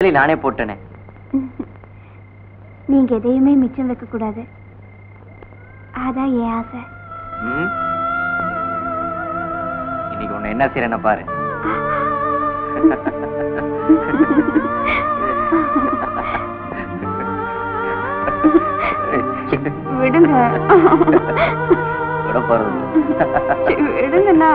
நானே போட்டேனே. நீங்க எதையுமே மிச்சம் வைக்க கூடாது. அதான் என் ஆசை. இன்னைக்கு உன்னை என்ன செய்யறேன்னு பாரு. விடுங்க. விட போறது விடுங்கண்ணா.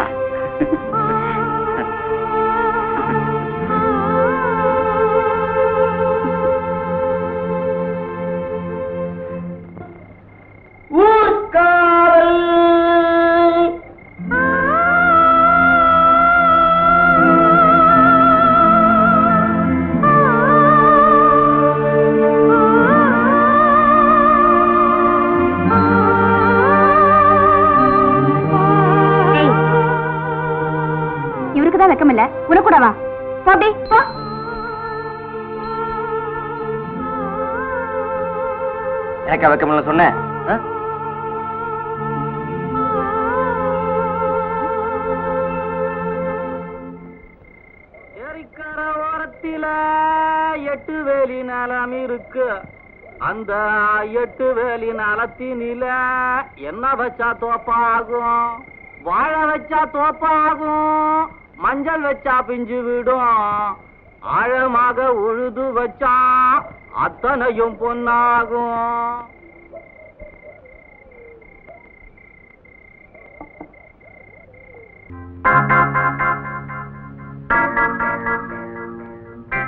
வெக்கமில்ல உனக்கு கூட வா. போடி போ. எனக்கா வெக்கமில்ல சொன்னேன்? ஏரிக்கர ஓரத்தில 8 வேலி நிலம் இருக்கு. அந்த 8 வேலி நிலத்தினில என்ன வச்சா தோப்பாகும், வாழை வச்சா தோப்பாகும், மஞ்சள் வச்சா பிஞ்சு விடும், ஆழமாக உழுது வச்சா அத்தனையும் பொன்னாகும்.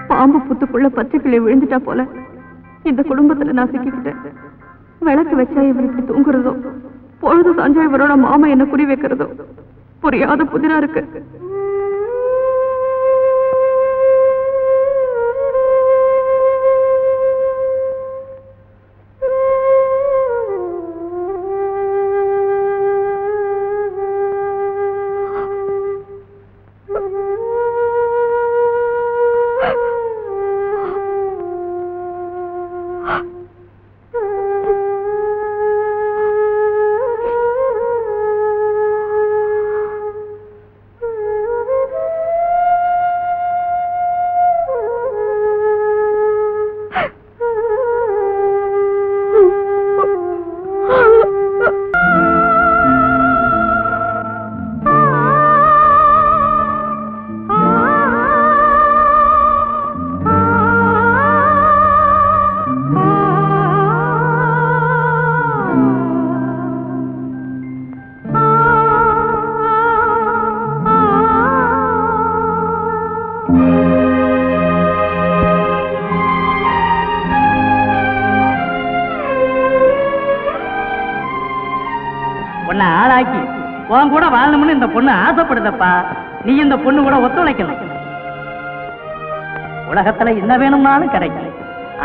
பாம்பு புத்துக்குள்ள பச்சை கிளி விழுந்துட்டா போல இந்த குடும்பத்துல நான் சிக்கிக்கிட்டேன். விளக்கு வச்சா இவர் இப்படி தூங்குறதோ, பொழுது சாஞ்சா இவரோட மாமா என்ன குறி வைக்கிறதோ புரியாத புதிரா இருக்கு. ஆளாக்கி உன் கூட வாழணும்னு இந்த பொண்ணு ஆசைப்படுதப்பா. நீ இந்த பொண்ணு கூட ஒத்துழைக்கணும். உலகத்துல என்ன வேணும்னாலும் கிடைக்கல.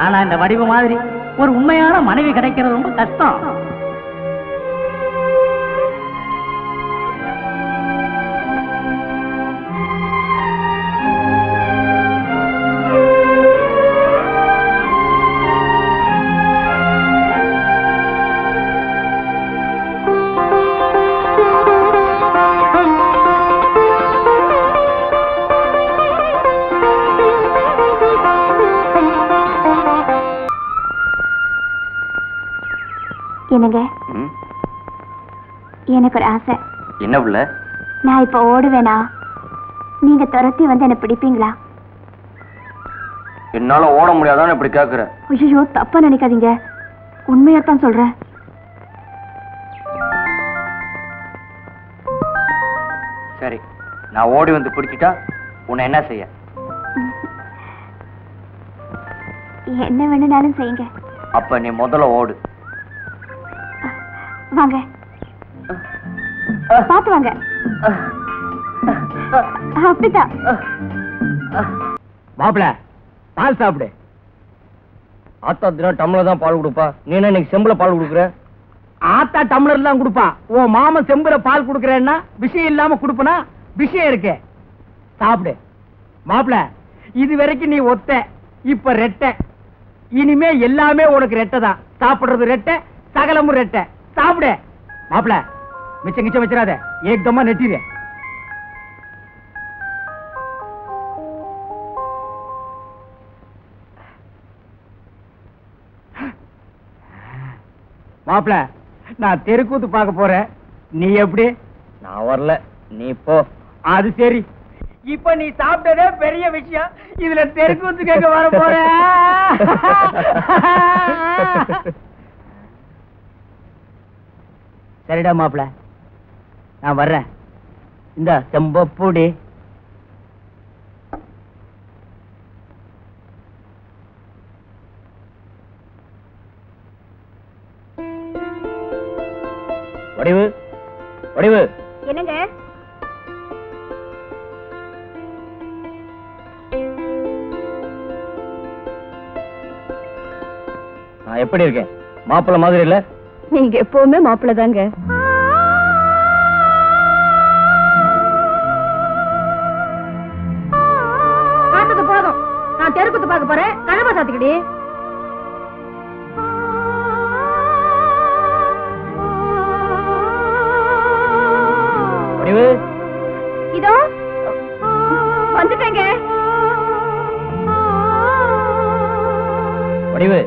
ஆனா இந்த வடிவு மாதிரி ஒரு உண்மையான மனைவி கிடைக்கிறது ரொம்ப கஷ்டம். என்னங்க, எனக்கு ஒரு ஆசை. என்ன புள்ள? நான் இப்ப ஓடுவேனா, நீங்க துரத்தி வந்து என்ன பிடிப்பீங்களா? என்னால ஓட முடியாதான்னு இப்படி கேக்குற? ஐயோ தப்பா நினைக்காதீங்க, உண்மையாத்தான் சொல்றேன். சரி, நான் ஓடி வந்து பிடிச்சிட்டா உன்னை என்ன செய்ய? என்ன வேணும்னாலும் செய்யுங்க. அப்ப நீ முதல்ல ஓடு. வாங்க, பாத்து வாங்க. அப்படிதான். மாப்பிள, பால் சாப்பிடு. ஆத்தா தினம் டம்ளர் தான் பால் கொடுப்பா, நீ என்ன இன்னைக்கு செம்புல பால் கொடுக்குற? ஆத்தா டம்ளர் தான் கொடுப்பா, உன் மாமன் செம்புல பால் கொடுக்குறேன்னா விஷயம் இல்லாம கொடுப்பனா? விஷயம் இருக்கு, சாப்பிடு. மாப்பிள, இது வரைக்கும் நீ ஒத்த, இப்ப ரெட்டை. இனிமே எல்லாமே உனக்கு ரெட்டை தான். சாப்பிடுறது ரெட்டை, சகலமும் ரெட்டை. சாப்பிடு. மாப்பிள, மிச்சம் கிச்சம் வச்சிடாத, ஏக்கமா நெட்டிடு. மாப்பிள, நான் தெருக்கூத்து பார்க்க போறேன். நீ எப்படி? நான் வரல, நீ போ. அது சரி. இப்ப நீ சாப்பிட்டதே பெரிய விஷயம், இதுல தெருக்கூத்து கேட்க வர போற. சரிடா மாப்பிள, நான் வர்றேன். இந்த செம்பப்பூடி. வடிவு, வடிவு. என்னங்க? நான் எப்படி இருக்கேன்? மாப்பிள்ள மாதிரி இல்ல? நீங்க எப்பவுமே மாப்பிள்ள தாங்க. பார்த்தது போதும், நான் தெருக்கூத்து பார்க்க போறேன். கழுவ சாத்திக்கிடி. இதோ வந்துட்டேங்க. வடிவு,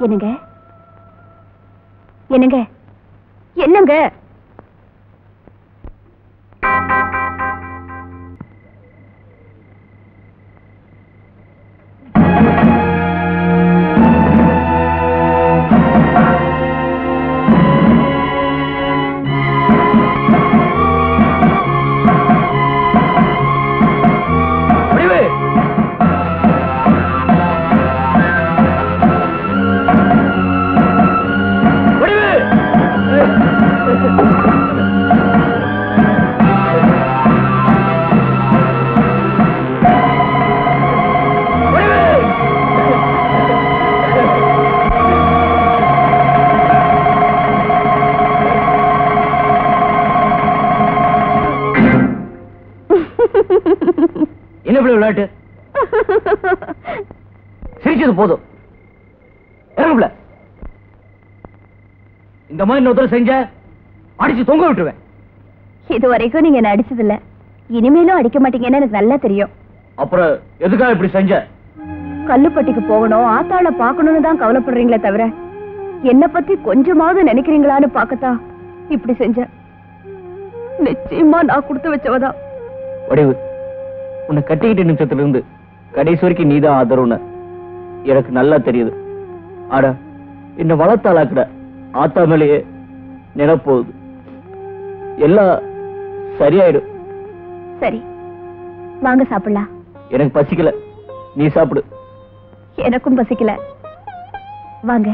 என்னங்க? என்னங்க? என்னங்க? என்ன விளையாட்டு? சிரிச்சது போதும், இறங்குல. இந்த மாதிரி இன்னொருத்தர் செஞ்ச அடிச்சு தொங்க விட்டுருவேன். இது வரைக்கும் நீங்க என்ன அடிச்சதில்ல, இனிமேலும் அடிக்க மாட்டீங்கன்னு எனக்கு நல்லா தெரியும். அப்புறம் எதுக்காக இப்படி செஞ்ச? கல்லுப்பட்டிக்கு போகணும், ஆத்தாள பாக்கணும்னு தான் கவலைப்படுறீங்களே தவிர என்ன பத்தி கொஞ்சமாவது நினைக்கிறீங்களான்னு பாக்கத்தான் இப்படி செஞ்ச. நிச்சயமா நான் கொடுத்து வச்சவதான். வடிவு, உன்னை கட்டிக்கிட்ட நிமிஷத்துல இருந்து கடைசி வரைக்கும் நீதான் ஆதரவுன்னு எனக்கு நல்லா தெரியுது. ஆட என்ன வளர்த்தாளாக்குட ஆத்தா மேலேயே நினைப்போகுது. எல்லாம் சரியாயிடும். சரி, வாங்க சாப்பிடலாம். எனக்கு பசிக்கல, நீ சாப்பிடு. எனக்கும் பசிக்கல, வாங்க.